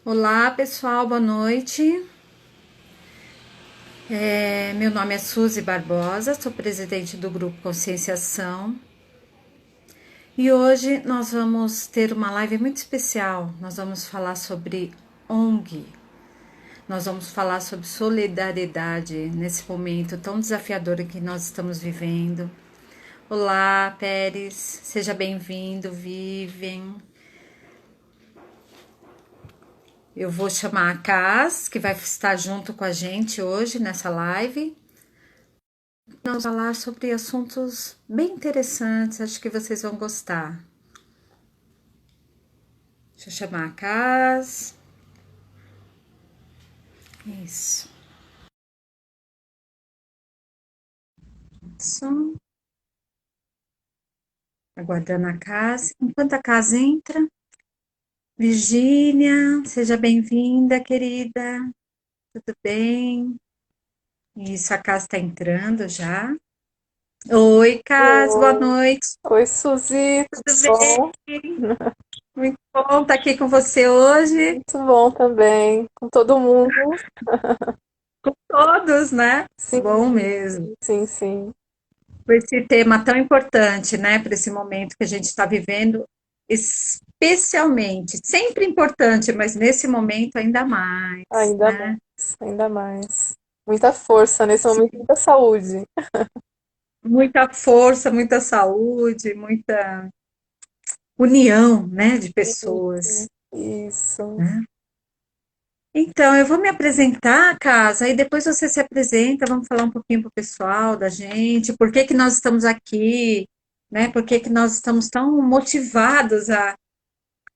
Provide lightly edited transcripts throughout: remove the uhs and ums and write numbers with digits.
Olá, pessoal, boa noite. Meu nome é Suzy Barbosa, sou presidente do Grupo Conscienciação e hoje nós vamos ter uma live muito especial. Nós vamos falar sobre ONG, nós vamos falar sobre solidariedade nesse momento tão desafiador que nós estamos vivendo. Olá, Pérez, seja bem-vindo, Vivian. Eu vou chamar a Cas, que vai estar junto com a gente hoje nessa live. Nós vamos falar sobre assuntos bem interessantes, acho que vocês vão gostar. Deixa eu chamar a Cas. Isso. Só aguardando a Cas. Enquanto a Cas entra, Virgínia, seja bem-vinda, querida. Tudo bem? Isso, a Cas está entrando já. Oi, Cas, boa Oi, noite. oi, Suzy, Tudo tudo bem? bom? Muito bom estar aqui com você hoje. Muito bom também, com todo mundo. Todos, né? Bom Sim, mesmo. sim, sim. Por esse tema tão importante, né, para esse momento que a gente está vivendo, especialmente, sempre importante, mas nesse momento ainda mais, Ainda né? mais, ainda mais. Muita força nesse momento, muita saúde. Muita força, muita saúde, muita união, né, de pessoas, Isso. né? Então, eu vou me apresentar, Casa, e depois você se apresenta, vamos falar um pouquinho para o pessoal da gente, por que que nós estamos aqui, né? Por que que nós estamos tão motivados a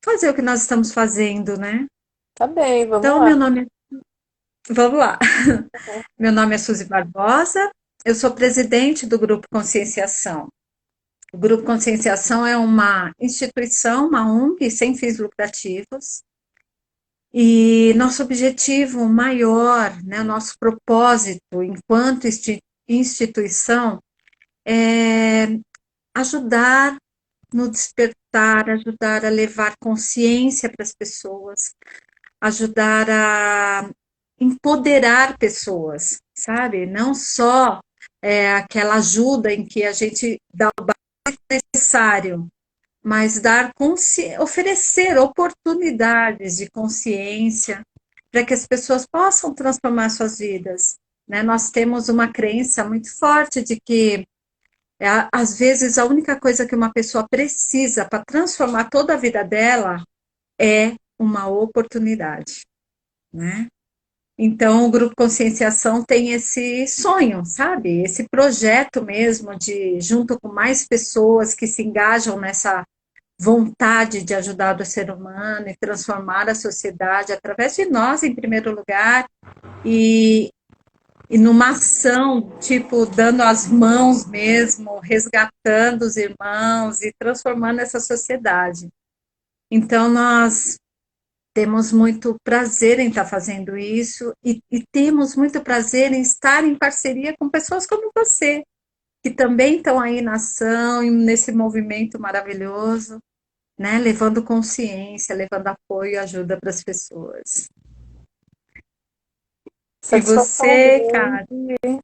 fazer o que nós estamos fazendo, né? Tá bem, vamos Então, lá. meu nome vamos lá. Meu nome é Suzy Barbosa, eu sou presidente do Grupo Conscienciação. O Grupo Conscienciação é uma instituição, uma ONG sem fins lucrativos, e nosso objetivo maior, né, o nosso propósito enquanto instituição é ajudar no despertar, ajudar a levar consciência para as pessoas, ajudar a empoderar pessoas, sabe? Não só aquela ajuda em que a gente dá o necessário, mas oferecer oportunidades de consciência para que as pessoas possam transformar suas vidas. Né? Nós temos uma crença muito forte de que, às vezes, a única coisa que uma pessoa precisa para transformar toda a vida dela é uma oportunidade. Né? Então, o Grupo Conscienciação tem esse sonho, sabe? Esse projeto mesmo de, junto com mais pessoas que se engajam nessa vontade de ajudar o ser humano e transformar a sociedade através de nós, em primeiro lugar, e, e numa ação, tipo, dando as mãos mesmo, resgatando os irmãos e transformando essa sociedade. Então, nós temos muito prazer em estar fazendo isso e temos muito prazer em estar em parceria com pessoas como você, que também estão aí na ação, nesse movimento maravilhoso, né? Levando consciência, levando apoio e ajuda para as pessoas. E Satisfação você, grande, cara?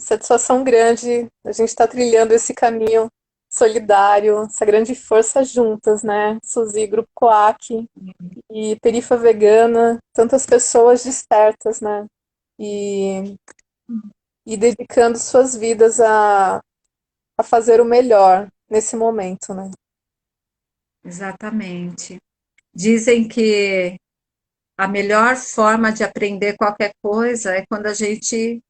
satisfação grande. A gente está trilhando esse caminho solidário, essa grande força juntas, né? Suzy, Grupo Coac e Perifa Vegana, tantas pessoas despertas, né? E, e dedicando suas vidas a fazer o melhor nesse momento, né? Exatamente. Dizem que a melhor forma de aprender qualquer coisa é quando a gente,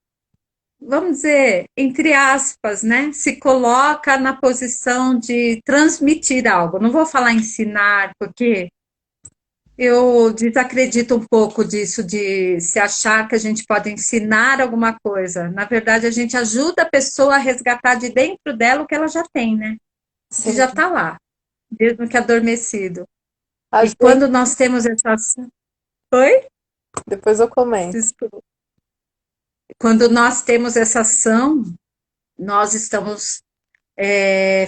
vamos dizer, entre aspas, né, se coloca na posição de transmitir algo. Não vou falar ensinar, porque eu desacredito um pouco disso de se achar que a gente pode ensinar alguma coisa. Na verdade, a gente ajuda a pessoa a resgatar de dentro dela o que ela já tem, né? O que já Sim. está lá, mesmo que adormecido. A E gente, quando nós temos essa. Oi? depois eu comento. Desculpa. Quando nós temos essa ação, nós estamos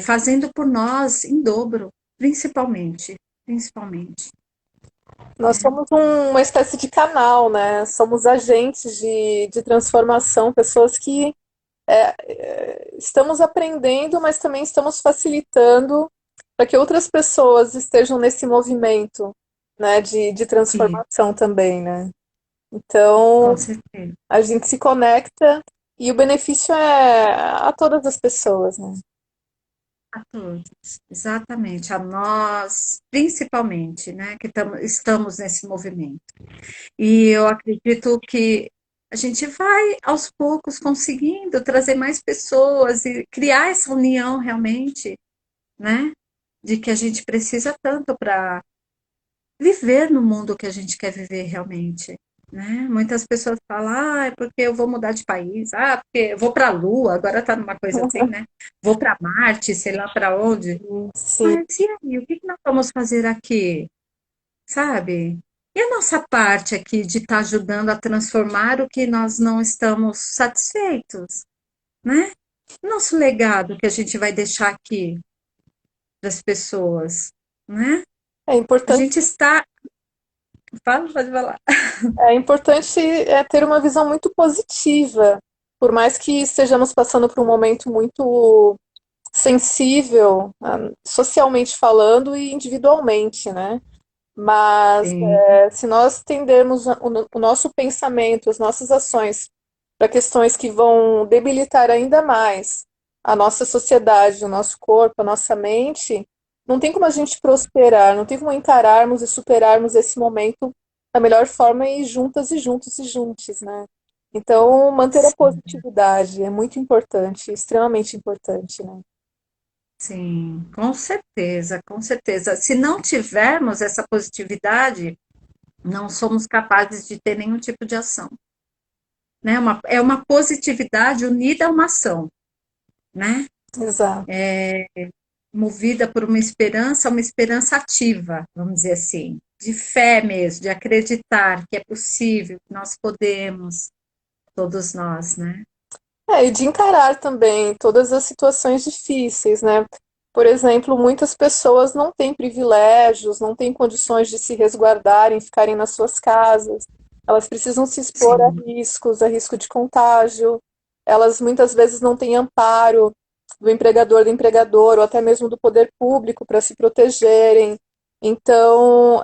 fazendo por nós em dobro, principalmente. Principalmente. Nós somos uma espécie de canal, né? Somos agentes de transformação, pessoas que estamos aprendendo, mas também estamos facilitando para que outras pessoas estejam nesse movimento, né, de Sim, transformação também, né? Então, com certeza. a gente se conecta e o benefício é a todas as pessoas, né? A todos, exatamente, a nós, principalmente, né, que estamos nesse movimento. E eu acredito que a gente vai, aos poucos, conseguindo trazer mais pessoas e criar essa união realmente, né, de que a gente precisa tanto para viver no mundo que a gente quer viver realmente. Né? Muitas pessoas falam, é porque eu vou mudar de país, porque eu vou para a Lua, agora está numa coisa assim, né? Vou para Marte, sei lá para onde. Sim, Mas e aí, o que que nós vamos fazer aqui? Sabe? E a nossa parte aqui de estar ajudando a transformar o que nós não estamos satisfeitos, né? Nosso legado que a gente vai deixar aqui das pessoas, né? é A importante, gente está. Fala, pode falar. ter uma visão muito positiva, por mais que estejamos passando por um momento muito sensível, socialmente falando e individualmente, né? Mas Sim, se nós tendermos o nosso pensamento, as nossas ações para questões que vão debilitar ainda mais a nossa sociedade, o nosso corpo, a nossa mente, não tem como a gente prosperar, não tem como encararmos e superarmos esse momento da melhor forma e juntas e juntos e juntos, né? Então, manter a sim, positividade é muito importante, extremamente importante, né? sim, com certeza, com certeza. Se não tivermos essa positividade, não somos capazes de ter nenhum tipo de ação, né? É uma positividade unida a uma ação, né? Exato. Movida por uma esperança ativa, vamos dizer assim, de fé mesmo, de acreditar que é possível, que nós podemos, todos nós, né? E de encarar também todas as situações difíceis, né? Por exemplo, muitas pessoas não têm privilégios, não têm condições de se resguardarem, ficarem nas suas casas. Elas precisam se expor a Sim, riscos, a risco de contágio. Elas muitas vezes não têm amparo do empregador, ou até mesmo do poder público para se protegerem. Então,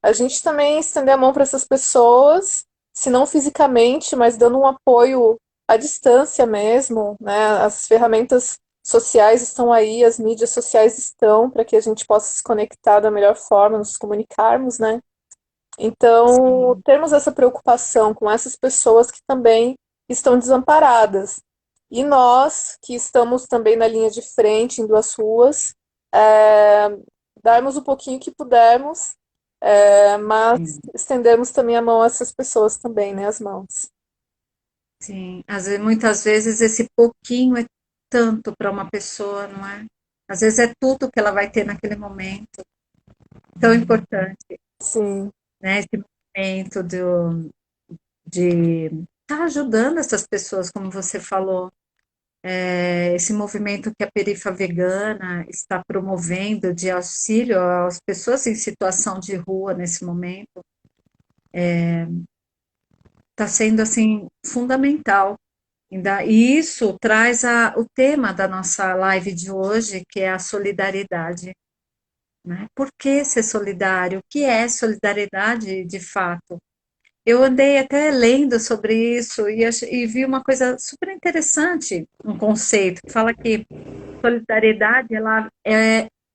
a gente também estender a mão para essas pessoas, se não fisicamente, mas dando um apoio à distância mesmo, né? As ferramentas sociais estão aí, as mídias sociais estão para que a gente possa se conectar da melhor forma, nos comunicarmos, né? Então, sim, termos essa preocupação com essas pessoas que também estão desamparadas. E nós, que estamos também na linha de frente, em duas ruas, é, darmos o pouquinho que pudermos, mas sim. estendermos também a mão a essas pessoas também, né? As mãos. Sim, muitas vezes esse pouquinho é tanto para uma pessoa, não é? Às vezes é tudo que ela vai ter naquele momento, tão importante, Sim, né? Esse momento de estar ajudando essas pessoas, como você falou, esse movimento que a Perifa Vegana está promovendo de auxílio às pessoas em situação de rua nesse momento, está sendo assim fundamental. E isso traz o tema da nossa live de hoje, que é a solidariedade. Né? Por que ser solidário? O que é solidariedade de fato? Eu andei até lendo sobre isso e vi uma coisa super interessante, um conceito que fala que solidariedade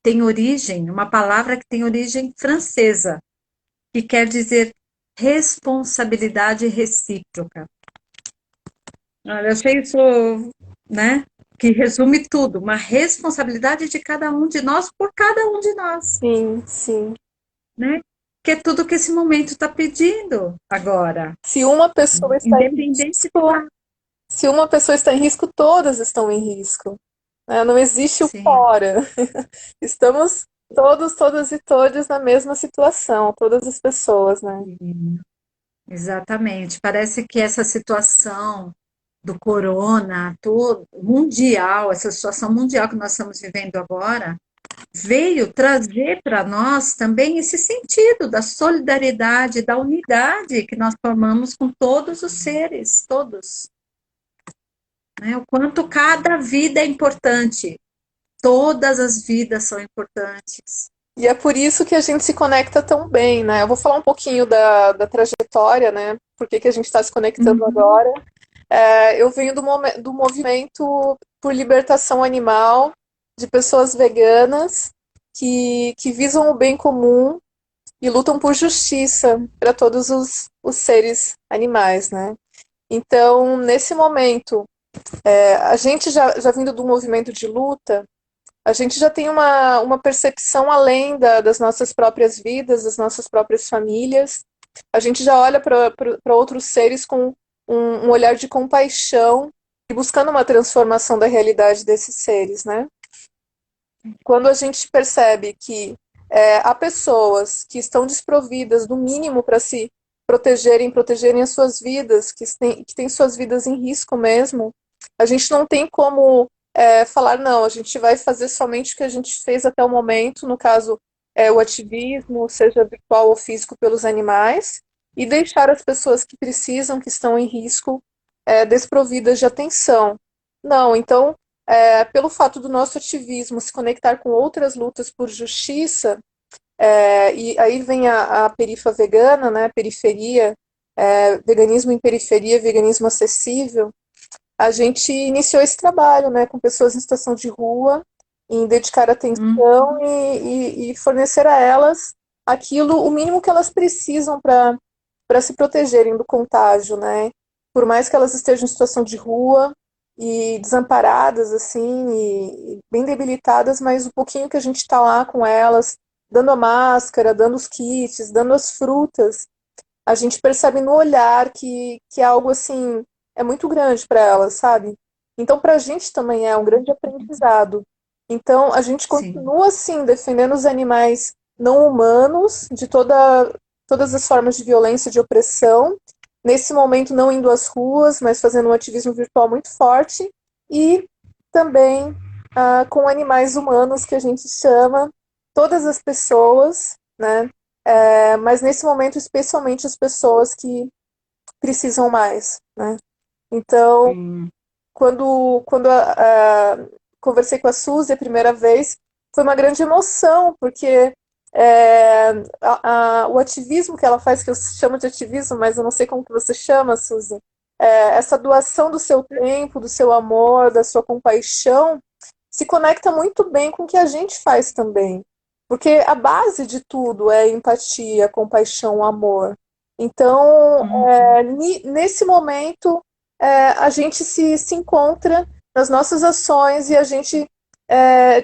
tem origem, uma palavra que tem origem francesa, que quer dizer responsabilidade recíproca. Olha, eu achei isso, né, que resume tudo, uma responsabilidade de cada um de nós por cada um de nós, sim, sim. né? Que é tudo que esse momento está pedindo agora, Se uma pessoa está em independente do risco, lado. se uma pessoa está em risco, todas estão em risco, né? Não existe o Sim, fora. Estamos todos, todas e todos na mesma situação, todas as pessoas, né? sim, exatamente. Parece que essa situação do corona, todo mundial, essa situação mundial que nós estamos vivendo agora, veio trazer para nós também esse sentido da solidariedade, da unidade que nós formamos com todos os seres, todos. Né? O quanto cada vida é importante, todas as vidas são importantes. E é por isso que a gente se conecta tão bem, né? Eu vou falar um pouquinho da trajetória, né? Por que que a gente está se conectando Uhum, agora. Eu venho do movimento por libertação animal, de pessoas veganas que visam o bem comum e lutam por justiça para todos os seres animais, né? Então, nesse momento, a gente já vindo do movimento de luta, a gente já tem uma percepção além das nossas próprias vidas, das nossas próprias famílias. A gente já olha para outros seres com um olhar de compaixão e buscando uma transformação da realidade desses seres, né? Quando a gente percebe que há pessoas que estão desprovidas do mínimo para se protegerem as suas vidas, que têm suas vidas em risco mesmo, a gente não tem como falar, não, a gente vai fazer somente o que a gente fez até o momento, no caso, o ativismo, seja virtual ou físico, pelos animais, e deixar as pessoas que precisam, que estão em risco, desprovidas de atenção. Não, então, pelo fato do nosso ativismo se conectar com outras lutas por justiça, e aí vem a perifa vegana, né, periferia, veganismo em periferia, veganismo acessível, a gente iniciou esse trabalho, né, com pessoas em situação de rua, em dedicar atenção uhum, e fornecer a elas aquilo, o mínimo que elas precisam para se protegerem do contágio, né? Por mais que elas estejam em situação de rua e desamparadas, assim, e bem debilitadas, mas o pouquinho que a gente está lá com elas, dando a máscara, dando os kits, dando as frutas, a gente percebe no olhar que é algo assim, é muito grande para elas, sabe? Então, para a gente também é um grande aprendizado. Então, a gente sim. continua assim, defendendo os animais não humanos de todas as formas de violência, de opressão. Nesse momento, não indo às ruas, mas fazendo um ativismo virtual muito forte. E também com animais humanos, que a gente chama todas as pessoas, né? Mas nesse momento, especialmente as pessoas que precisam mais, né? Então, Sim. quando conversei com a Suzy a primeira vez, foi uma grande emoção, porque o ativismo que ela faz, que eu chamo de ativismo, mas eu não sei como que você chama, Suzy, essa doação do seu tempo, do seu amor, da sua compaixão, se conecta muito bem com o que a gente faz também. Porque a base de tudo é empatia, compaixão, amor. Então, Uhum. nesse momento, a gente se encontra nas nossas ações e a gente é,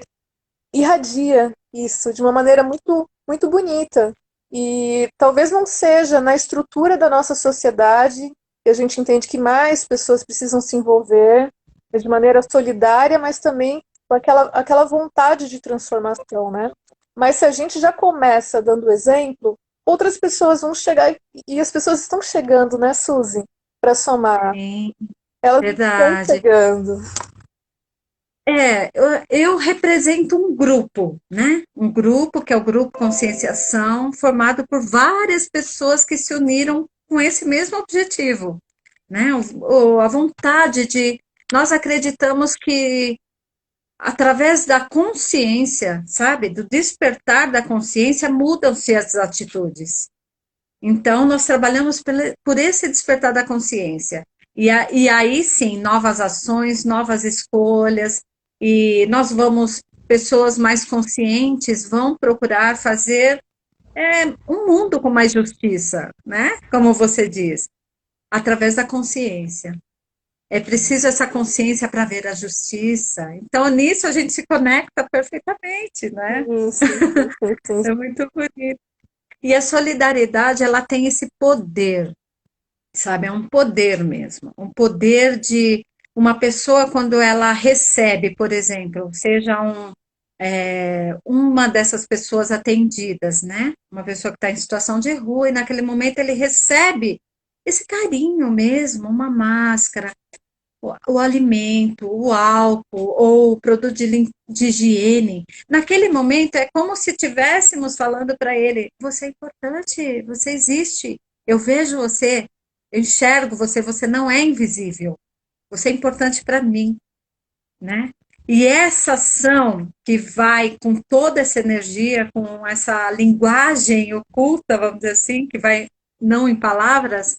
irradia isso de uma maneira muito, muito bonita. E talvez não seja na estrutura da nossa sociedade, que a gente entende que mais pessoas precisam se envolver de maneira solidária, mas também com aquela vontade de transformação, né? Mas se a gente já começa dando exemplo, outras pessoas vão chegar, e as pessoas estão chegando, né, Suzy, para somar. Sim, Elas estão verdade. chegando. Eu represento um grupo, né? Um grupo que é o Grupo Conscienciação, formado por várias pessoas que se uniram com esse mesmo objetivo, né? A vontade de. Nós acreditamos que através da consciência, sabe, do despertar da consciência, mudam-se as atitudes. Então, nós trabalhamos por esse despertar da consciência. E aí sim, novas ações, novas escolhas, e nós vamos, pessoas mais conscientes, vão procurar fazer um mundo com mais justiça, né? Como você diz, através da consciência. É preciso essa consciência para ver a justiça. Então, nisso a gente se conecta perfeitamente, né? Sim, sim, sim, sim, É muito bonito. E a solidariedade, ela tem esse poder, sabe? É um poder mesmo, um poder de uma pessoa quando ela recebe, por exemplo, seja uma dessas pessoas atendidas, né? Uma pessoa que está em situação de rua e naquele momento ele recebe esse carinho mesmo, uma máscara. o alimento, o álcool ou o produto de higiene. Naquele momento é como se estivéssemos falando para ele: você é importante, você existe, eu vejo você, eu enxergo você, você não é invisível, você é importante para mim, né? E essa ação que vai com toda essa energia, com essa linguagem oculta, vamos dizer assim, que vai não em palavras,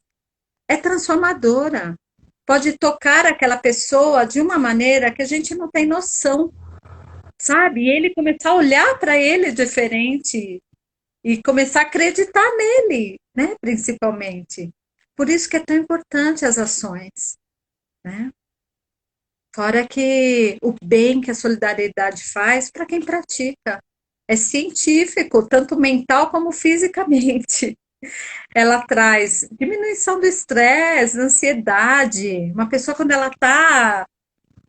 é transformadora. Pode tocar aquela pessoa de uma maneira que a gente não tem noção, sabe? E ele começar a olhar para ele diferente e começar a acreditar nele, né? Principalmente. Por isso que é tão importante as ações, né? Fora que o bem que a solidariedade faz para quem pratica. É científico, tanto mental como fisicamente. Ela traz diminuição do estresse, da ansiedade. Uma pessoa, quando ela está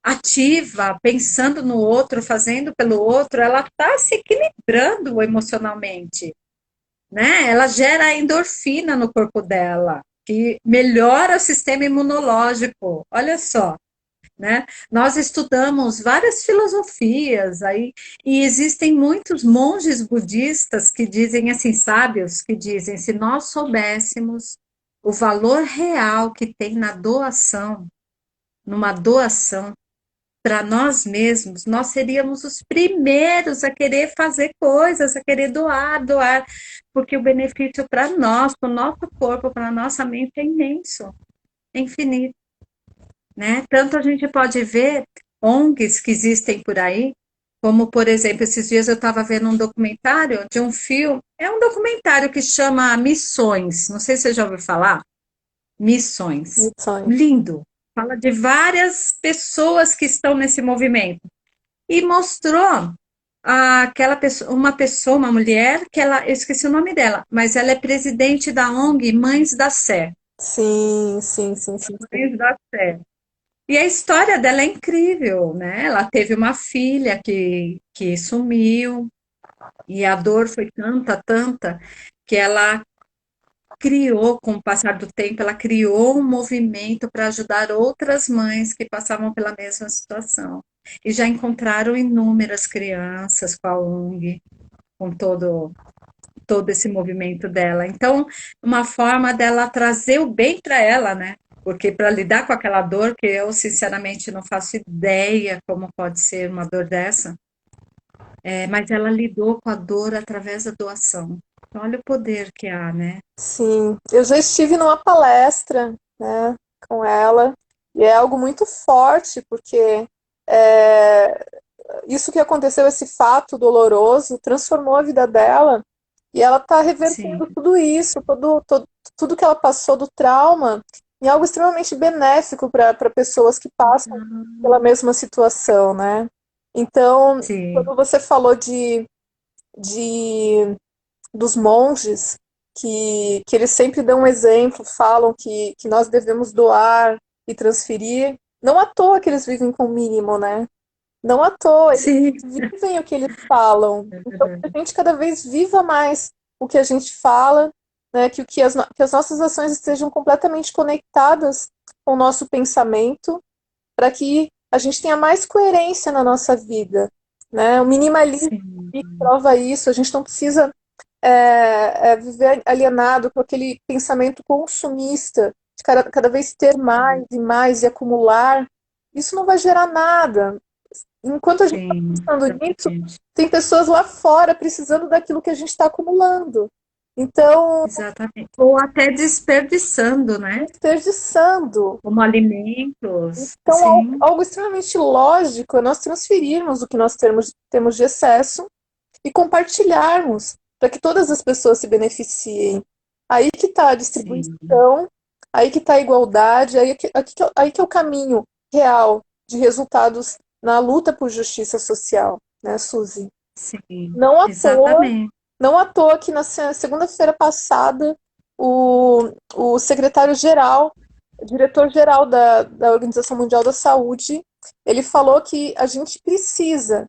ativa, pensando no outro, fazendo pelo outro, ela está se equilibrando emocionalmente, né? Ela gera endorfina no corpo dela, que melhora o sistema imunológico. Olha só, né? Nós estudamos várias filosofias aí e existem muitos monges budistas que dizem assim, sábios que dizem, se nós soubéssemos o valor real que tem na doação, numa doação para nós mesmos, nós seríamos os primeiros a querer fazer coisas, a querer doar, doar, porque o benefício para nós, para o nosso corpo, para a nossa mente é imenso, é infinito, né? Tanto a gente pode ver ONGs que existem por aí, como, por exemplo, esses dias eu estava vendo um documentário de um filme, é um documentário que chama Missões, não sei se você já ouviu falar, Missões, Missões. lindo, fala de várias pessoas que estão nesse movimento, e mostrou aquela pessoa, uma mulher, que ela, eu esqueci o nome dela, mas ela é presidente da ONG Mães da Sé. Sim, sim, sim, sim, sim. Mães da Sé. E a história dela é incrível, né? Ela teve uma filha que sumiu, e a dor foi tanta, tanta, que ela criou, com o passar do tempo, ela criou um movimento para ajudar outras mães que passavam pela mesma situação. E já encontraram inúmeras crianças com a ONG, com todo esse movimento dela. Então, uma forma dela trazer o bem para ela, né? Porque para lidar com aquela dor, que eu sinceramente não faço ideia como pode ser uma dor dessa, mas ela lidou com a dor através da doação. Então, olha o poder que há, né? Sim, eu já estive numa palestra, né, com ela, e é algo muito forte, porque é, isso que aconteceu, esse fato doloroso, transformou a vida dela, e ela está revertendo Sim. tudo isso, tudo que ela passou do trauma, em algo extremamente benéfico para pessoas que passam pela mesma situação, né? Então, Sim, quando você falou de dos monges, que eles sempre dão um exemplo, falam que nós devemos doar e transferir. Não à toa que eles vivem com o mínimo, né? Não à toa, eles sim. vivem o que eles falam. Então, que a gente cada vez viva mais o que a gente fala, né? Que as nossas ações estejam completamente conectadas com o nosso pensamento, para que a gente tenha mais coerência na nossa vida, né? O minimalismo Sim, prova isso. A gente não precisa viver alienado com aquele pensamento consumista, de cada vez ter mais e mais e acumular. Isso não vai gerar nada. Enquanto a gente está sim, pensando nisso, exatamente. tem pessoas lá fora precisando daquilo que a gente está acumulando. Então, Exatamente. Ou até desperdiçando, né? desperdiçando. Como alimentos. Então, Sim, algo extremamente lógico é nós transferirmos o que nós temos de excesso e compartilharmos para que todas as pessoas se beneficiem. Aí que está a sim, distribuição, aí que está a igualdade, aí que é o caminho real de resultados na luta por justiça social, né, Suzy? sim, Não à toa, exatamente. não à toa que na segunda-feira passada o secretário-geral, o diretor-geral da Organização Mundial da Saúde, ele falou que a gente precisa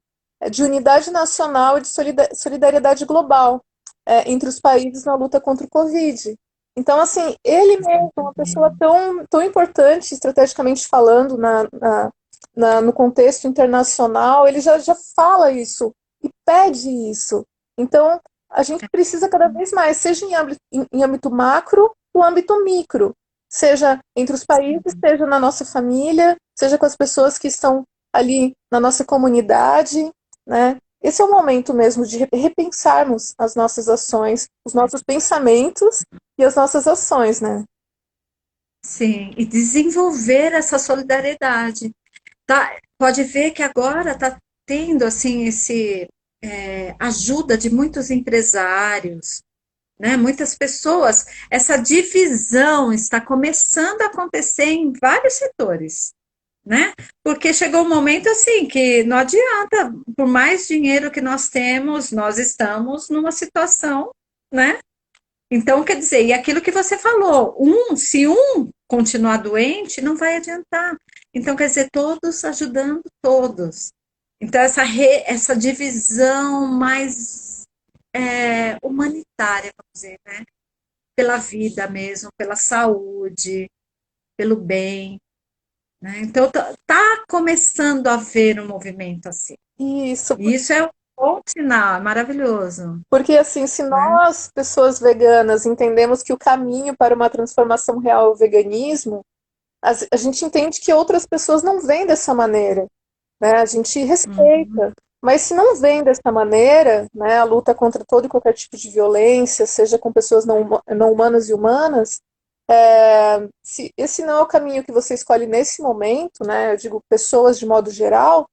de unidade nacional e de solidariedade global entre os países na luta contra o Covid. Então, assim, ele mesmo, uma pessoa tão importante, estrategicamente falando, no contexto internacional, ele já fala isso e pede isso. Então, a gente precisa cada vez mais, seja em âmbito macro ou âmbito micro, seja entre os países, seja na nossa família, seja com as pessoas que estão ali na nossa comunidade, né? Esse é o momento mesmo de repensarmos as nossas ações, os nossos pensamentos e as nossas ações, né? Sim, e desenvolver essa solidariedade. Tá, pode ver que agora está tendo assim esse ajuda de muitos empresários, né? Muitas pessoas. Essa divisão está começando a acontecer em vários setores, né? Porque chegou um momento assim que não adianta, por mais dinheiro que nós temos, nós estamos numa situação, né? Então, quer dizer, e aquilo que você falou, se um continuar doente, não vai adiantar. Então, quer dizer, todos ajudando todos. Então, essa divisão mais humanitária, vamos dizer, né? Pela vida mesmo, pela saúde, pelo bem, né? Então, tá começando a haver um movimento assim. Isso, E isso é um bom sinal, é maravilhoso, porque assim, se né? nós, pessoas veganas, entendemos que o caminho para uma transformação real é o veganismo, a gente entende que outras pessoas não veem dessa maneira, né? A gente Uhum. respeita. Mas se não vem dessa maneira, né, a luta contra todo e qualquer tipo de violência, seja com pessoas não humanas e humanas, se esse não é o caminho que você escolhe nesse momento, né, eu digo pessoas de modo geral,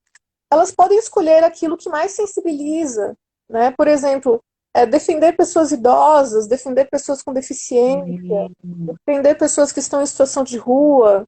elas podem escolher aquilo que mais sensibiliza, né? Por exemplo, defender pessoas idosas, defender pessoas com deficiência, defender pessoas que estão em situação de rua,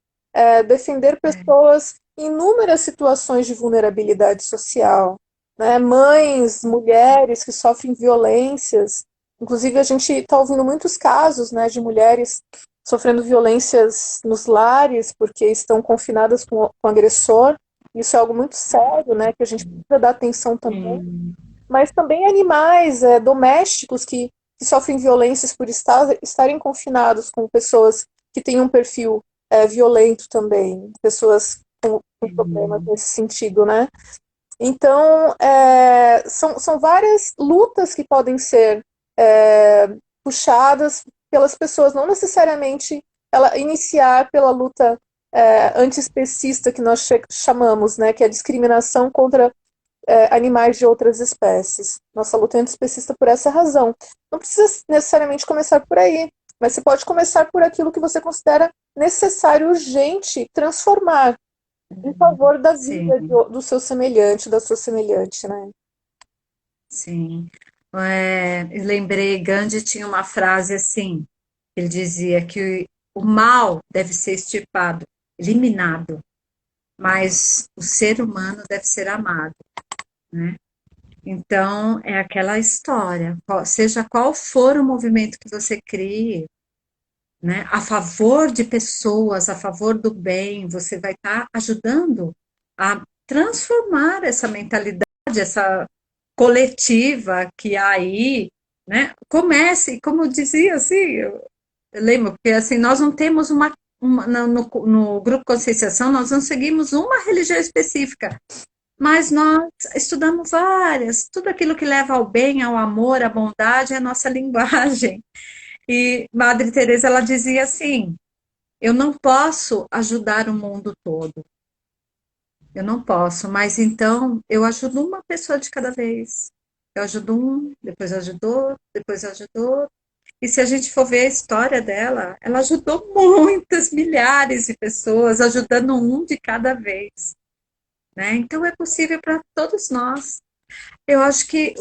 defender pessoas em inúmeras situações de vulnerabilidade social, né? Mães, mulheres que sofrem violências. Inclusive, a gente está ouvindo muitos casos, né, de mulheres sofrendo violências nos lares porque estão confinadas com o agressor. Isso é algo muito sério, né, que a gente precisa dar atenção também. Sim. Mas também animais domésticos que sofrem violências por estarem confinados com pessoas que têm um perfil violento também, pessoas com problemas nesse sentido, né? Então, são várias lutas que podem ser é, puxadas pelas pessoas, não necessariamente ela iniciar pela luta antiespecista que nós chamamos, né, que é a discriminação contra animais de outras espécies. Nossa luta é antiespecista por essa razão. Não precisa necessariamente começar por aí, mas você pode começar por aquilo que você considera necessário, urgente, transformar em favor da vida Sim, do seu semelhante, da sua semelhante, né? sim. Eu lembrei, Gandhi tinha uma frase assim, ele dizia que o mal deve ser extirpado, eliminado, mas o ser humano deve ser amado, né? Então, é aquela história, seja qual for o movimento que você crie, né, a favor de pessoas, a favor do bem, você vai estar ajudando a transformar essa mentalidade, essa coletiva que há aí, né? Comece, como eu dizia assim, eu lembro, porque assim, nós não temos no grupo Conscienciação, nós não seguimos uma religião específica, mas nós estudamos várias, tudo aquilo que leva ao bem, ao amor, à bondade é a nossa linguagem. E Madre Teresa ela dizia assim: eu não posso ajudar o mundo todo, eu não posso, mas então eu ajudo uma pessoa de cada vez. Eu ajudo um, depois ajudou, depois ajudou. E se a gente for ver a história dela, ela ajudou muitas, milhares de pessoas, ajudando um de cada vez, né? Então é possível para todos nós. Eu acho que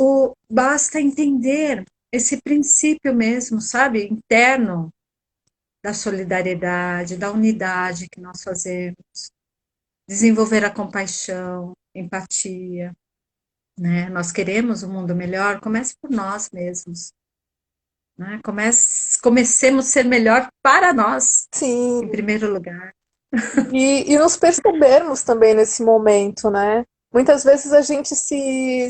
basta entender esse princípio mesmo, sabe, interno da solidariedade, da unidade que nós fazemos, desenvolver a compaixão, empatia, né? Nós queremos um mundo melhor, comece por nós mesmos, né? Comecemos a ser melhor para nós, em Sim, primeiro lugar. e nos percebermos também nesse momento, né? Muitas vezes a gente se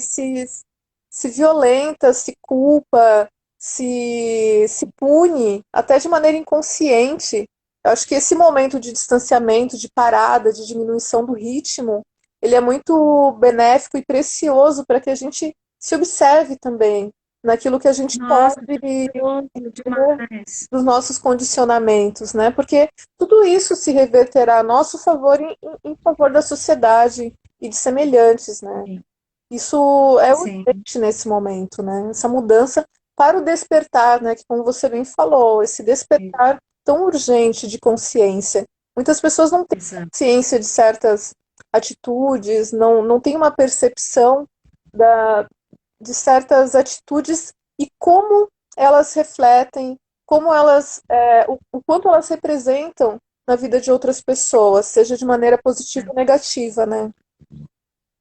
violenta, se culpa, se pune, até de maneira inconsciente. Eu acho que esse momento de distanciamento, de parada, de diminuição do ritmo, ele é muito benéfico e precioso para que a gente se observe também naquilo que a gente pode Nossa, maravilhoso demais. dos nossos condicionamentos, né? Porque tudo isso se reverterá a nosso favor em favor da sociedade e de semelhantes, né? Sim, Isso é sim, urgente nesse momento, né? Essa mudança para o despertar, né? Que como você bem falou, esse sim, despertar tão urgente de consciência. Muitas pessoas não têm exato. consciência de certas atitudes, não têm uma percepção da, de certas atitudes e como elas refletem, como elas, o quanto elas representam na vida de outras pessoas, seja de maneira positiva ou negativa, né?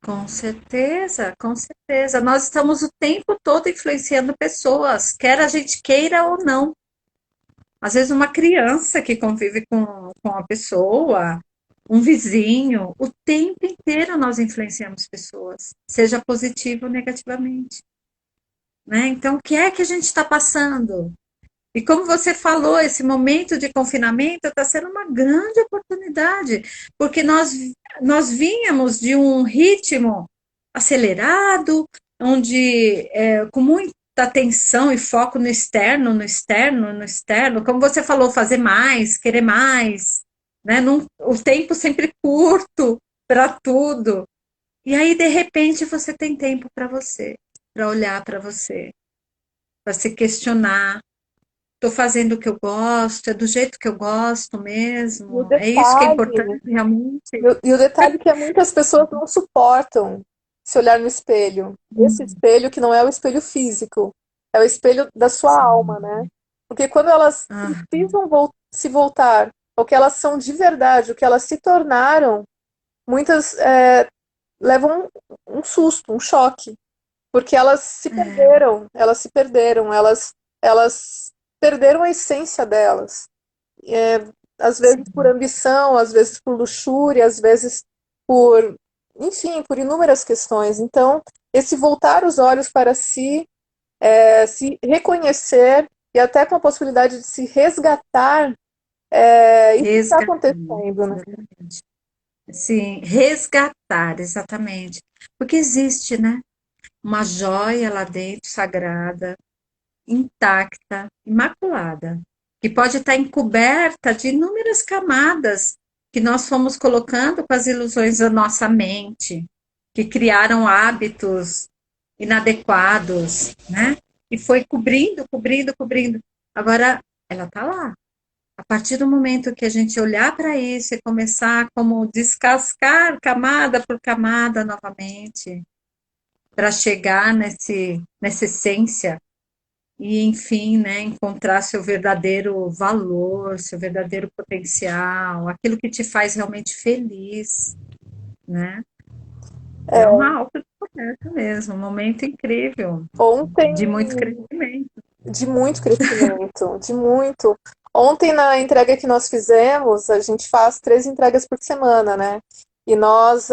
Com certeza, com certeza. Nós estamos o tempo todo influenciando pessoas, quer a gente queira ou não. Às vezes, uma criança que convive com a pessoa, um vizinho, o tempo inteiro nós influenciamos pessoas, seja positivo ou negativamente. Né? Então, o que é que a gente está passando? E como você falou, esse momento de confinamento está sendo uma grande oportunidade, porque nós vínhamos de um ritmo acelerado, onde com muita atenção e foco no externo, no externo, no externo, como você falou, fazer mais, querer mais, né? O tempo sempre curto para tudo. E aí, de repente, você tem tempo para olhar para você, para se questionar. Estou fazendo o que eu gosto, é do jeito que eu gosto E o mesmo. É isso que é detalhe importante realmente. E o detalhe é que muitas pessoas não suportam se olhar no espelho. Esse espelho que não é o espelho físico, é o espelho da sua alma, né? Sim. Porque quando elas Ah, precisam se voltar ao que elas são de verdade, o que elas se tornaram, muitas levam um susto, um choque, porque elas se perderam, elas perderam a essência delas. É, às vezes por sim. ambição, às vezes por luxúria, às vezes por, enfim, por inúmeras questões. Então, esse voltar os olhos para si, se reconhecer e até com a possibilidade de se resgatar, isso está Resgatar, acontecendo, né? exatamente. Sim, resgatar, exatamente. Porque existe, né? Uma joia lá dentro, sagrada, intacta, imaculada, que pode estar encoberta de inúmeras camadas que nós fomos colocando com as ilusões da nossa mente, que criaram hábitos inadequados, né? E foi cobrindo, cobrindo, cobrindo. Agora, ela está lá. A partir do momento que a gente olhar para isso e começar como descascar camada por camada novamente, para chegar nessa essência e, enfim, né, encontrar seu verdadeiro valor, seu verdadeiro potencial, aquilo que te faz realmente feliz, né? É É, uma autodescoberta mesmo, um momento incrível, ontem, de muito crescimento. de muito crescimento, de muito. Ontem, na entrega que nós fizemos, a gente faz 3 entregas por semana, né? E nós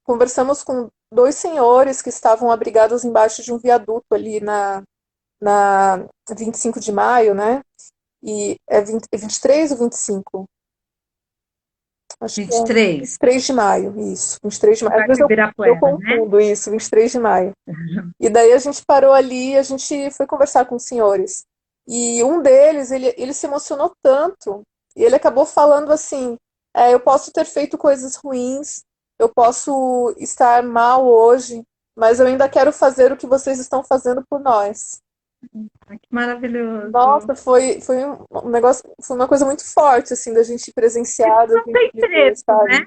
conversamos com dois senhores que estavam abrigados embaixo de um viaduto ali na 25 de maio, né? E é 23 ou 25? Acho que é 23, 23 de maio, isso, 23 de maio. Às Parque vezes eu Ibirapuera, né? confundo isso, 23 de maio. E daí a gente parou ali e a gente foi conversar com os senhores. E um deles, ele se emocionou tanto, e ele acabou falando assim: eu posso ter feito coisas ruins, eu posso estar mal hoje, mas eu ainda quero fazer o que vocês estão fazendo por nós. Ai, que maravilhoso. Nossa, foi um negócio, foi uma coisa muito forte, assim, da gente presenciar, da Não gente tem viver, preço, sabe? né?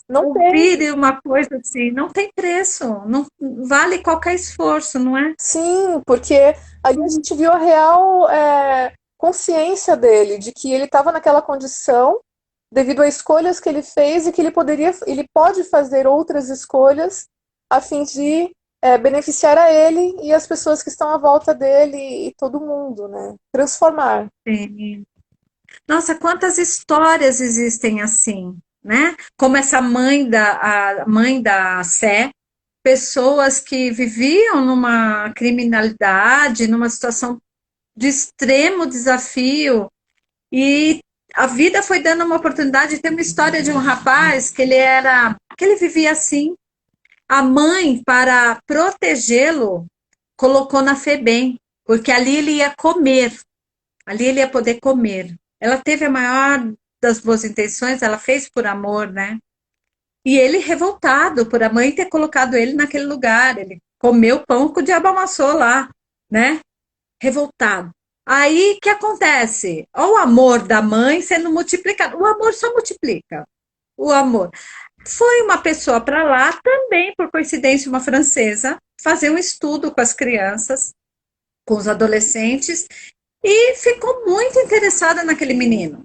Não tem. Ouvir uma coisa assim, não tem preço, não vale qualquer esforço, não é? Sim, porque ali a gente viu a real consciência dele, de que ele estava naquela condição devido a escolhas que ele fez e que ele pode fazer outras escolhas a fim de beneficiar a ele e as pessoas que estão à volta dele e todo mundo, né? Transformar. Sim. Nossa, quantas histórias existem assim, né? Como essa a mãe da Sé, pessoas que viviam numa criminalidade, numa situação de extremo desafio, e a vida foi dando uma oportunidade. Tem uma história de um rapaz que ele vivia assim. A mãe, para protegê-lo, colocou na FEBEM, porque ali ele ia comer, ali ele ia poder comer. Ela teve a maior das boas intenções, ela fez por amor, né? E ele revoltado por a mãe ter colocado ele naquele lugar. Ele comeu pão que o diabo amassou lá, né? Revoltado. Aí, o que acontece? Olha o amor da mãe sendo multiplicado. O amor só multiplica. O amor. Foi uma pessoa para lá, também, por coincidência, uma francesa, fazer um estudo com as crianças, com os adolescentes, e ficou muito interessada naquele menino.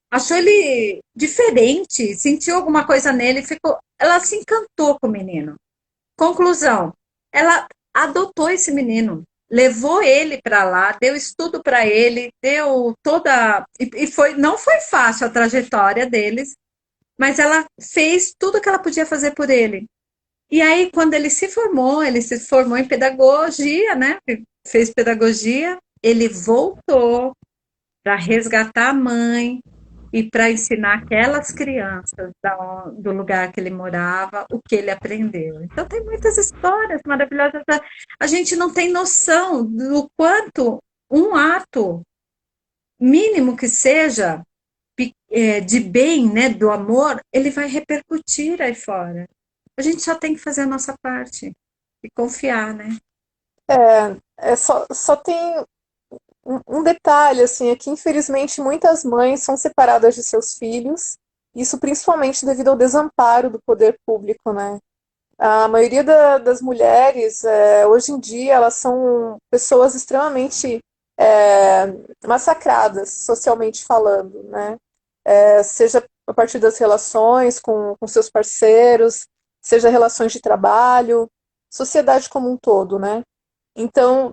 Achou ele diferente, sentiu alguma coisa nele, ficou. Ela se encantou com o menino. Conclusão, ela adotou esse menino, levou ele para lá, deu estudo para ele, deu toda e foi, não foi fácil a trajetória deles, mas ela fez tudo que ela podia fazer por ele. E aí, quando ele se formou em pedagogia, né? Fez pedagogia, ele voltou para resgatar a mãe e para ensinar aquelas crianças do lugar que ele morava o que ele aprendeu. Então, tem muitas histórias maravilhosas. A gente não tem noção do quanto um ato, mínimo que seja, de bem, né, do amor, ele vai repercutir aí fora. A gente só tem que fazer a nossa parte e confiar, né? Só tem um detalhe, assim, é que infelizmente muitas mães são separadas de seus filhos, isso principalmente devido ao desamparo do poder público, né? A maioria das mulheres, hoje em dia, elas são pessoas extremamente é, massacradas, socialmente falando, né? Seja a partir das relações com seus parceiros, seja relações de trabalho, sociedade como um todo, né? Então,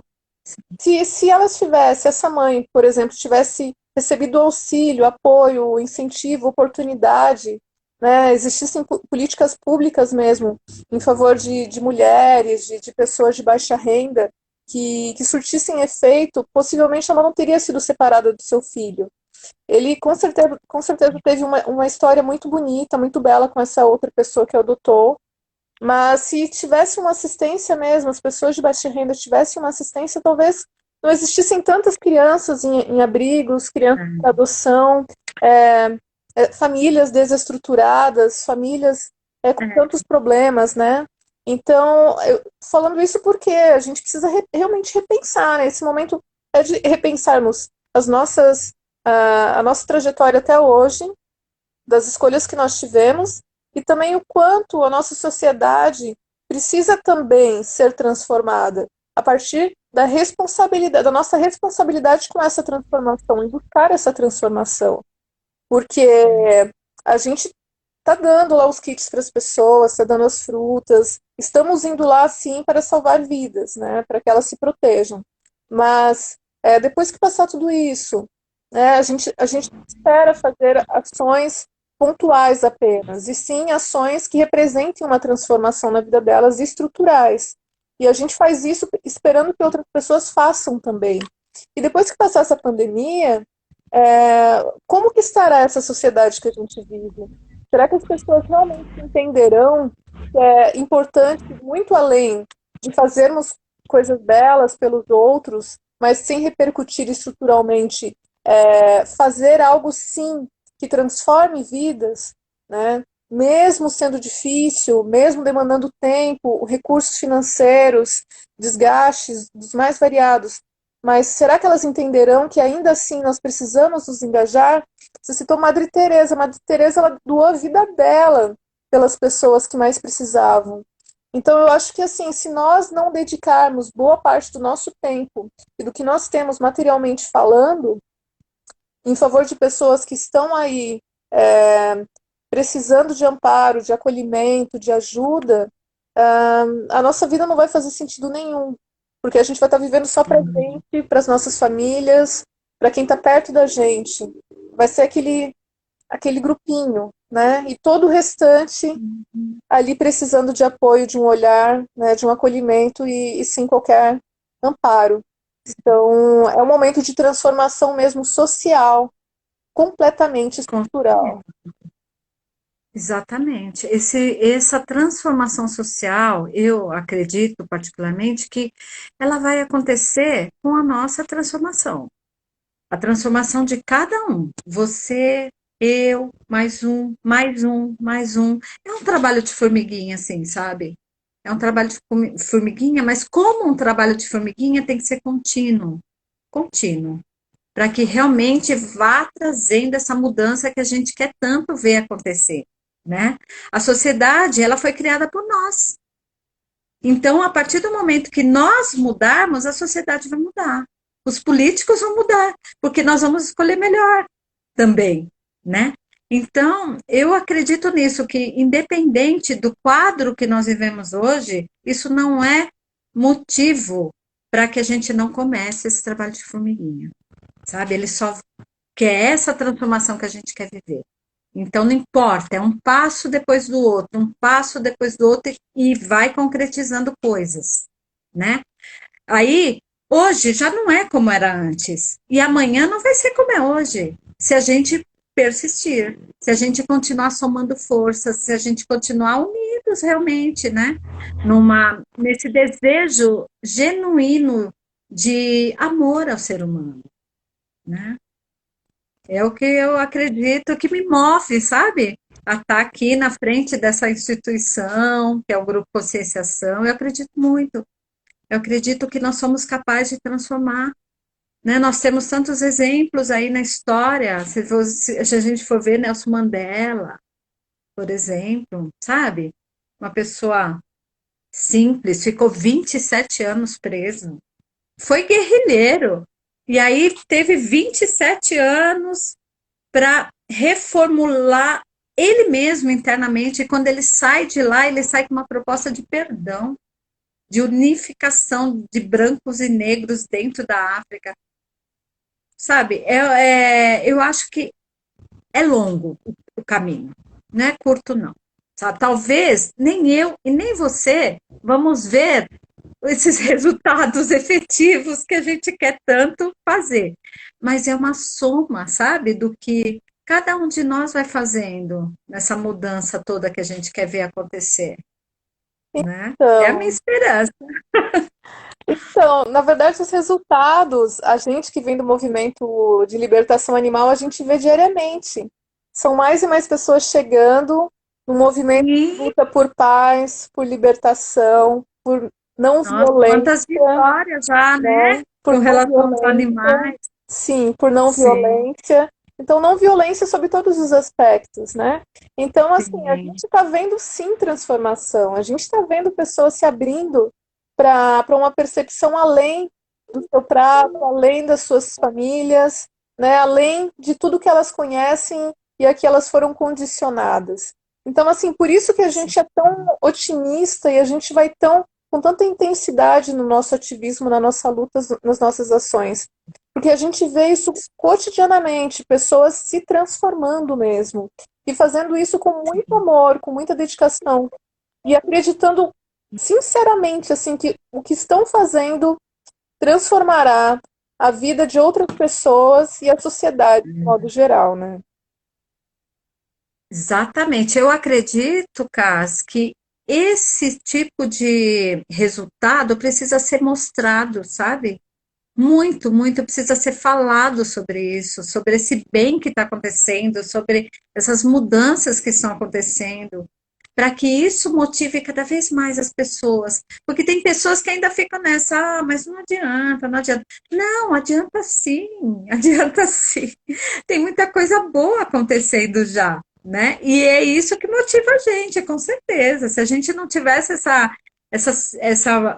se elas tivessem, essa mãe, por exemplo, tivesse recebido auxílio, apoio, incentivo, oportunidade, né, existissem políticas públicas mesmo em favor de mulheres, de pessoas de baixa renda, que surtissem efeito, possivelmente ela não teria sido separada do seu filho. Ele com certeza teve uma história muito bonita, muito bela com essa outra pessoa que adotou, mas se tivesse uma assistência mesmo, as pessoas de baixa renda tivessem uma assistência, talvez não existissem tantas crianças em abrigos, crianças para adoção, famílias desestruturadas, famílias com tantos problemas, né? Então, falando isso porque a gente precisa realmente repensar, né? Esse momento é de repensarmos a nossa trajetória até hoje, das escolhas que nós tivemos e também o quanto a nossa sociedade precisa também ser transformada a partir da responsabilidade, da nossa responsabilidade com essa transformação e buscar essa transformação. Porque a gente está dando lá os kits para as pessoas, está dando as frutas, estamos indo lá sim para salvar vidas, né, para que elas se protejam. Mas depois que passar tudo isso, né, a gente espera fazer ações pontuais apenas, e sim ações que representem uma transformação na vida delas estruturais. E a gente faz isso esperando que outras pessoas façam também. E depois que passar essa pandemia, como que estará essa sociedade que a gente vive? Será que as pessoas realmente entenderão que é importante, muito além de fazermos coisas belas pelos outros, mas sem repercutir estruturalmente, fazer algo sim que transforme vidas, né? Mesmo sendo difícil, mesmo demandando tempo, recursos financeiros, desgastes dos mais variados, mas será que elas entenderão que ainda assim nós precisamos nos engajar? Você citou Madre Teresa. Madre Teresa, ela doou a vida dela pelas pessoas que mais precisavam. Então eu acho que assim, se nós não dedicarmos boa parte do nosso tempo e do que nós temos materialmente falando em favor de pessoas que estão aí precisando de amparo, de acolhimento, de ajuda, a nossa vida não vai fazer sentido nenhum. Porque a gente vai estar vivendo só para a gente, para as nossas famílias, para quem está perto da gente. Vai ser aquele grupinho, né? E todo o restante ali precisando de apoio, de um olhar, né, de um acolhimento e sem qualquer amparo. Então, é um momento de transformação mesmo social, completamente Com estrutural. Exatamente. Essa transformação social, eu acredito particularmente que ela vai acontecer com a nossa transformação. A transformação de cada um. Você, eu, mais um, mais um, mais um. É um trabalho de formiguinha, assim, sabe? É um trabalho de formiguinha, mas como um trabalho de formiguinha tem que ser contínuo, contínuo, para que realmente vá trazendo essa mudança que a gente quer tanto ver acontecer, né? A sociedade, ela foi criada por nós. Então, a partir do momento que nós mudarmos, a sociedade vai mudar. Os políticos vão mudar, porque nós vamos escolher melhor também, né? Então, eu acredito nisso, que independente do quadro que nós vivemos hoje, isso não é motivo para que a gente não comece esse trabalho de formiguinha, sabe? Ele só quer essa transformação que a gente quer viver. Então, não importa, é um passo depois do outro, um passo depois do outro e vai concretizando coisas, né? Aí, hoje já não é como era antes, e amanhã não vai ser como é hoje, se a gente persistir, se a gente continuar somando forças, se a gente continuar unidos realmente, né? Nesse desejo genuíno de amor ao ser humano, né? É o que eu acredito que me move, sabe? A estar aqui na frente dessa instituição, que é o Grupo Conscienciação, eu acredito muito. Eu acredito que nós somos capazes de transformar, né? Nós temos tantos exemplos aí na história. Se a gente for ver Nelson Mandela, por exemplo, sabe? Uma pessoa simples, ficou 27 anos preso. Foi guerrilheiro. E aí teve 27 anos para reformular ele mesmo internamente. E quando ele sai de lá, ele sai com uma proposta de perdão, de unificação de brancos e negros dentro da África. Sabe, eu acho que é longo o caminho, não é curto, não. Sabe? Talvez nem eu e nem você vamos ver esses resultados efetivos que a gente quer tanto fazer. Mas é uma soma, sabe, do que cada um de nós vai fazendo nessa mudança toda que a gente quer ver acontecer, né? É a minha Então, esperança. na verdade, os resultados, a gente que vem do movimento de libertação animal, a gente vê diariamente. São mais e mais pessoas chegando no movimento de E, luta por paz, por libertação, por não nossa, quantas violência, vitórias já, né? né? Por Com não relação aos violência, animais. sim, por não Sim, violência. Então, não violência sob todos os aspectos, né? Então, assim, a sim. gente está vendo sim transformação, a gente está vendo pessoas se abrindo para uma percepção além do seu prato, além das suas famílias, né? Além de tudo que elas conhecem e a que elas foram condicionadas. Então, assim, por isso que a gente é tão otimista e a gente vai tão com tanta intensidade no nosso ativismo, na nossa luta, nas nossas ações. Porque a gente vê isso cotidianamente, pessoas se transformando mesmo. E fazendo isso com muito amor, com muita dedicação. E acreditando sinceramente assim que o que estão fazendo transformará a vida de outras pessoas e a sociedade de modo geral, né? Exatamente. Eu acredito, Cas, que esse tipo de resultado precisa ser mostrado, sabe? Muito, muito precisa ser falado sobre isso, sobre esse bem que está acontecendo, sobre essas mudanças que estão acontecendo, para que isso motive cada vez mais as pessoas. Porque tem pessoas que ainda ficam nessa, mas não adianta, não adianta. Não, adianta sim, adianta sim. Tem muita coisa boa acontecendo já, né? E é isso que motiva a gente, com certeza. Se a gente não tivesse essa,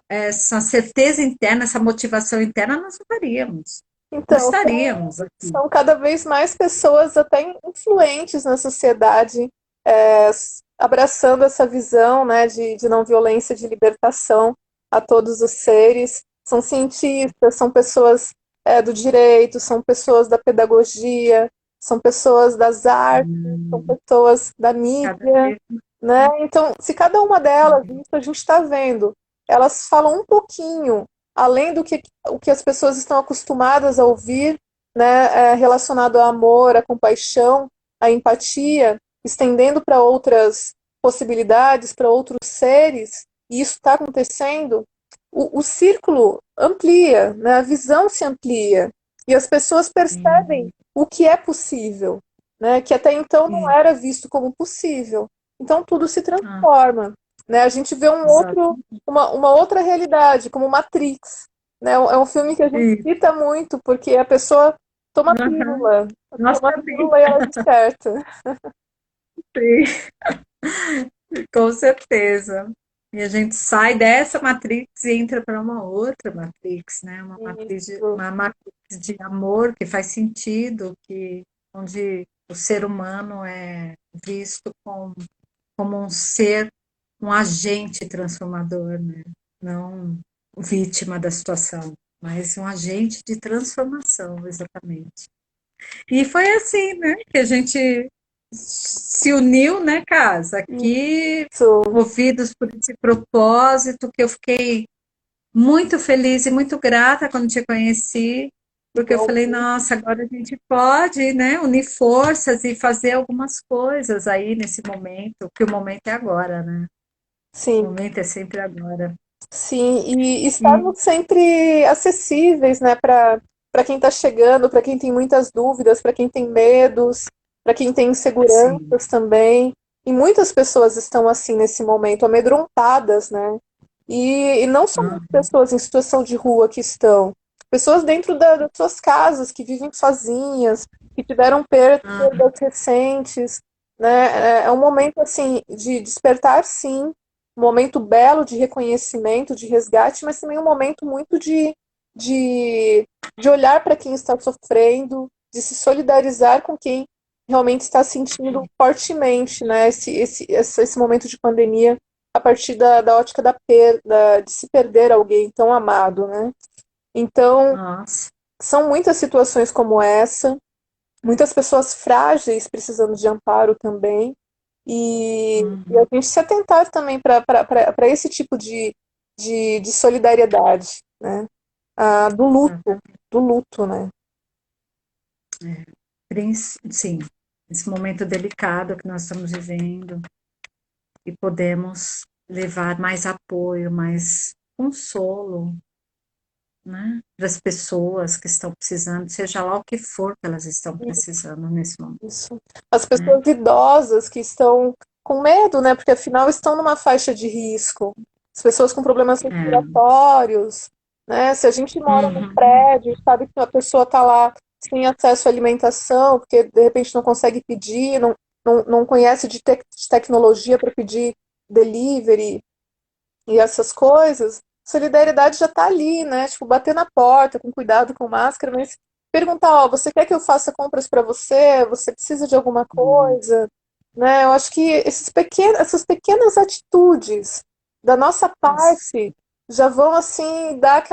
essa certeza interna, essa motivação interna, nós não faríamos. Não Então, estaríamos aqui. são cada vez mais pessoas até influentes na sociedade, é, abraçando essa visão, né, de não violência, de libertação a todos os seres. São cientistas, são pessoas do direito, são pessoas da pedagogia, são pessoas das artes, são Hum, pessoas da cada mídia, vez né? Então, se cada uma delas, mais. isso a gente está vendo, elas falam um pouquinho além do que o que as pessoas estão acostumadas a ouvir, né, relacionado ao amor, à compaixão, à empatia, estendendo para outras possibilidades, para outros seres, e isso está acontecendo, o círculo amplia, né, a visão se amplia, e as pessoas percebem Sim, o que é possível, né, que até então não sim. era visto como possível. Então tudo se Ah, transforma. Né? A gente vê exato. uma outra realidade, como Matrix. Né? É um filme que a gente Sim. cita muito, porque a pessoa Aham. Nós toma a também. pílula e ela desperta. Sim. Com certeza. E a gente sai dessa Matrix e entra para uma outra Matrix, né? Isso, Uma Matrix de amor que faz sentido, onde o ser humano é visto como um ser, um agente transformador, né? Não vítima da situação, mas um agente de transformação, exatamente. E foi assim, né, que a gente se uniu, né, casa, aqui, isso. movidos por esse propósito, que eu fiquei muito feliz e muito grata quando te conheci, porque eu falei, Igualmente. nossa, agora a gente pode, né, unir forças e fazer algumas coisas aí nesse momento, que o momento é agora, né? O Sim, momento é sempre agora. sim. E E, estarmos sempre acessíveis, né, para quem está chegando, para quem tem muitas dúvidas, para quem tem medos, para quem tem sim, inseguranças também. E muitas pessoas estão assim nesse momento, amedrontadas, né? E não ah, somente pessoas em situação de rua que estão, pessoas dentro das suas casas, que vivem sozinhas, que tiveram ah, perdas recentes, né? É um momento, assim, de despertar, sim, um momento belo de reconhecimento, de resgate, mas também um momento muito de, de olhar para quem está sofrendo, de se solidarizar com quem realmente está sentindo fortemente, né, esse momento de pandemia a partir da ótica da perda, de se perder alguém tão amado, né? Então, nossa, são muitas situações como essa, muitas pessoas frágeis precisando de amparo também, e a uhum, gente se atentar também para esse tipo de solidariedade, né? Ah, exatamente. do luto, né? Sim, esse momento delicado que nós estamos vivendo e podemos levar mais apoio, mais consolo, né, para as pessoas que estão precisando, seja lá o que for que elas estão precisando nesse momento, Isso. As né? pessoas idosas que estão com medo, né? Porque afinal estão numa faixa de risco. As pessoas com problemas É, respiratórios, né? Se a gente mora num uhum, prédio, sabe que a pessoa está lá sem acesso à alimentação, porque de repente não consegue pedir, não conhece de tecnologia para pedir delivery e essas coisas, solidariedade já está ali, né? Tipo, bater na porta, com cuidado, com máscara, mas perguntar, ó, você quer que eu faça compras para você? Você precisa de alguma coisa? Né? Eu acho que essas pequenas atitudes da nossa isso. parte já vão, assim, dar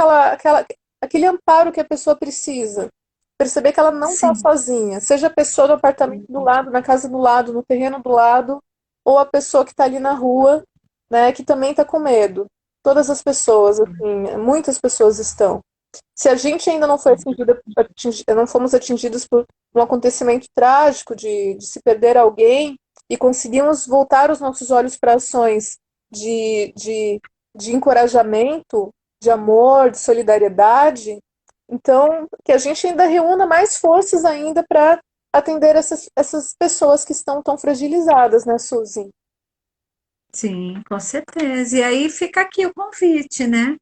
aquele amparo que a pessoa precisa. Perceber que ela não está Sim, sozinha, seja a pessoa no apartamento do lado, na casa do lado, no terreno do lado, ou a pessoa que está ali na rua, né, que também está com medo. Todas as pessoas, assim, muitas pessoas estão. Se a gente ainda não foi não fomos atingidos por um acontecimento trágico de se perder alguém e conseguimos voltar os nossos olhos para ações de, de, de encorajamento, de amor, de solidariedade, então que a gente ainda reúna mais forças ainda para atender essas pessoas que estão tão fragilizadas, né, Suzy? sim, com certeza. E aí fica aqui o convite, né,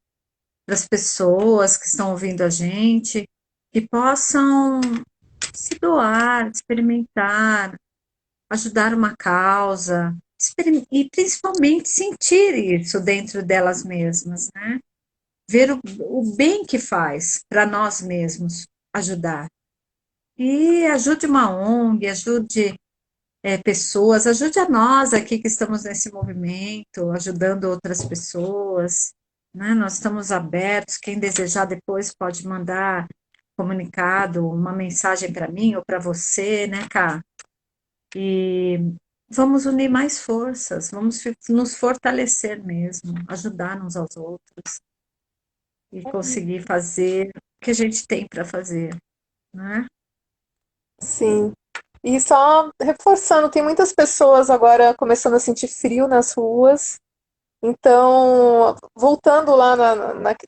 para as pessoas que estão ouvindo a gente, que possam se doar, experimentar, ajudar uma causa, e principalmente sentir isso dentro delas mesmas, né? Ver o bem que faz para nós mesmos ajudar. E ajude uma ONG, ajude pessoas, ajude a nós aqui que estamos nesse movimento, ajudando outras pessoas, né? Nós estamos abertos, quem desejar depois pode mandar comunicado, uma mensagem para mim ou para você, né, Cá? E vamos unir mais forças, vamos nos fortalecer mesmo, ajudar uns aos outros e conseguir fazer o que a gente tem para fazer, né? Sim. E só reforçando, tem muitas pessoas agora começando a sentir frio nas ruas. Então, voltando lá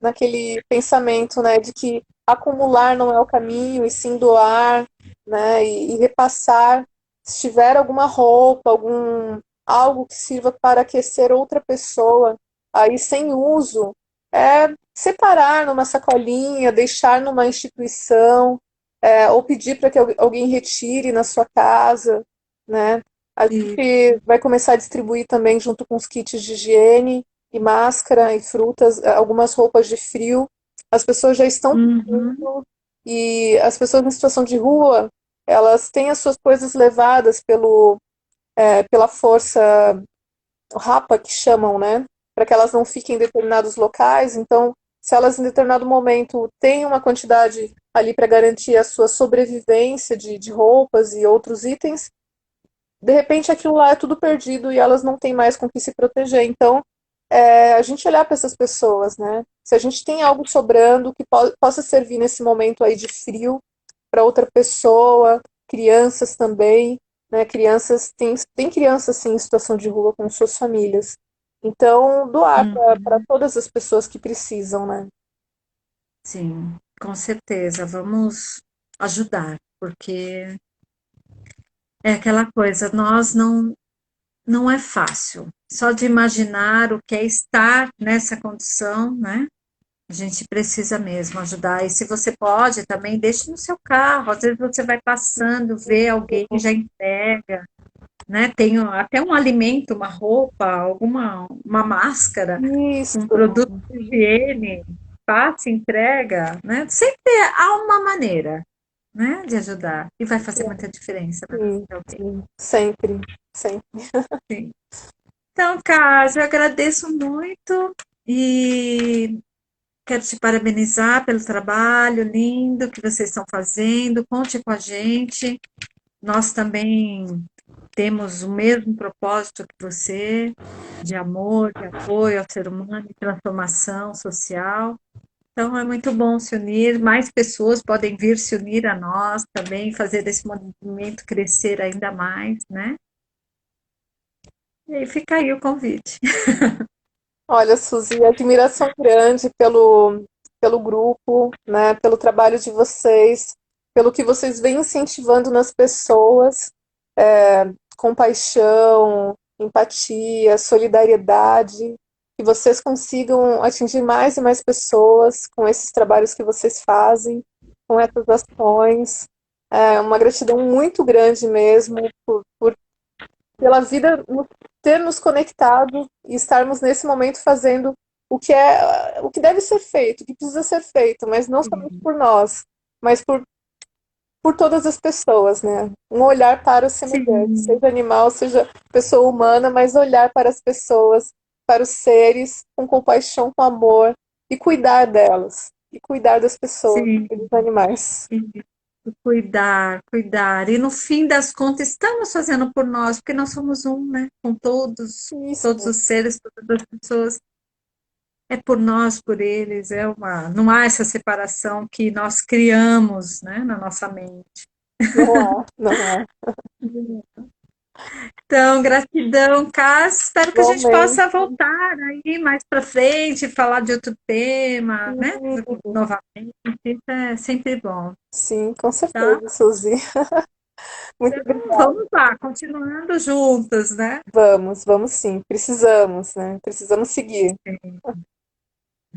naquele pensamento, né, de que acumular não é o caminho, e sim doar, né, e repassar, se tiver alguma roupa, algo que sirva para aquecer outra pessoa, aí sem uso, separar numa sacolinha, deixar numa instituição, ou pedir para que alguém retire na sua casa, né? A E, gente vai começar a distribuir também, junto com os kits de higiene e máscara e frutas, algumas roupas de frio. As pessoas já estão uhum, pedindo, e as pessoas em situação de rua, elas têm as suas coisas levadas pela força rapa que chamam, né? Para que elas não fiquem em determinados locais. Então, se elas em determinado momento têm uma quantidade ali para garantir a sua sobrevivência de roupas e outros itens, de repente aquilo lá é tudo perdido e elas não têm mais com que se proteger. Então, a gente olhar para essas pessoas, né? Se a gente tem algo sobrando que possa servir nesse momento aí de frio para outra pessoa, crianças também, né? Tem crianças sim em situação de rua com suas famílias. Então, doar para uhum, todas as pessoas que precisam, né? sim, com certeza, vamos ajudar, porque é aquela coisa, nós não é fácil. Só de imaginar o que é estar nessa condição, né? A gente precisa mesmo ajudar. E se você pode, também deixe no seu carro. Às vezes você vai passando, vê alguém já entrega, né? Tem até um alimento, uma roupa, uma máscara, um Isso, produto de higiene, passa, entrega, né? Sempre há uma maneira, né, de ajudar. E vai fazer muita diferença na vida sim, de alguém. sim, sempre, sempre. Sim. Então, Cássio, eu agradeço muito e quero te parabenizar pelo trabalho lindo que vocês estão fazendo. Conte com a gente. Nós também temos o mesmo propósito que você, de amor, de apoio ao ser humano e transformação social. Então, é muito bom se unir. Mais pessoas podem vir se unir a nós também, fazer desse movimento crescer ainda mais, né? E aí fica aí o convite. Olha, Suzy, admiração grande pelo grupo, né, pelo trabalho de vocês, pelo que vocês vêm incentivando nas pessoas, compaixão, empatia, solidariedade, que vocês consigam atingir mais e mais pessoas com esses trabalhos que vocês fazem, com essas ações. É uma gratidão muito grande mesmo pela vida ter nos conectado e estarmos nesse momento fazendo o que deve ser feito, o que precisa ser feito, mas não somente por nós, mas por todas as pessoas, né? Um olhar para o semelhante, Sim, seja animal, seja pessoa humana, mas olhar para as pessoas, para os seres, com compaixão, com amor, e cuidar delas, e cuidar das pessoas sim. e dos animais. Cuidar, cuidar. E no fim das contas, estamos fazendo por nós, porque nós somos um, né? Com todos Isso, os seres, todas as pessoas. É por nós, por eles. Não há essa separação que nós criamos, né, na nossa mente. não há, não há. Então, gratidão, Cássio. Espero que a gente Igualmente. possa voltar aí mais para frente, falar de outro tema, né? Novamente. Isso é sempre bom, Sim, com tá? certeza, Suzy. Muito Então, obrigada. vamos lá, continuando juntas, né? Vamos sim. Precisamos, né? Precisamos seguir.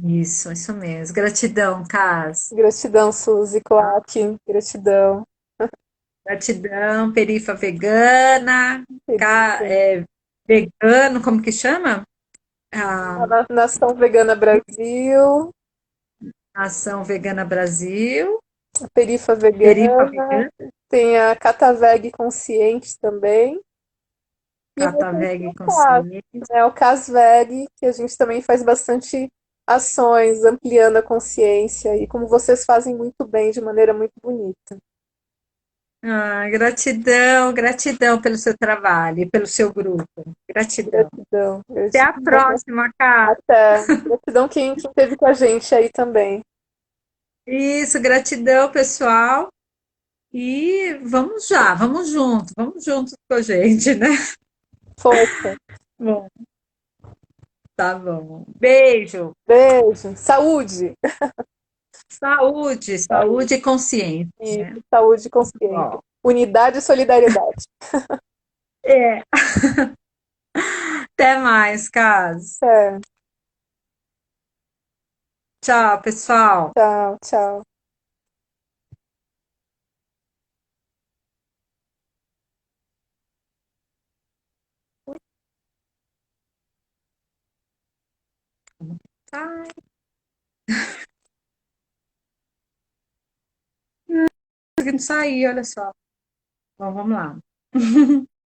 Isso mesmo. Gratidão, Cas. Gratidão, Suzy Clark. Gratidão. Gratidão, perifa vegana, Querida. vegano, como que chama? A Nação Vegana Brasil, Ação Vegana Brasil, a Perifa perifa Vegana, vegana, tem a Cataveg Consciente também. E o meu Cataveg CAS, Consciência, né? O CASVEG, que a gente também faz bastante. ações, ampliando a consciência e como vocês fazem muito bem, de maneira muito bonita. Ah, gratidão, gratidão pelo seu trabalho e pelo seu grupo. Gratidão. Gratidão. Eu Até te a próxima, Cá. até. Gratidão quem esteve com a gente aí também. Isso, gratidão, pessoal. E vamos juntos com a gente, né? Força. Bom, tá bom. Beijo, Beijo. Saúde. saúde, Saúde. saúde e consciência, E né? saúde consciente. Bom, Unidade e solidariedade. é. Até mais, Cas. É. Tchau, pessoal. Tchau, tchau. Ai, não conseguindo sair, olha só. Bom, vamos lá.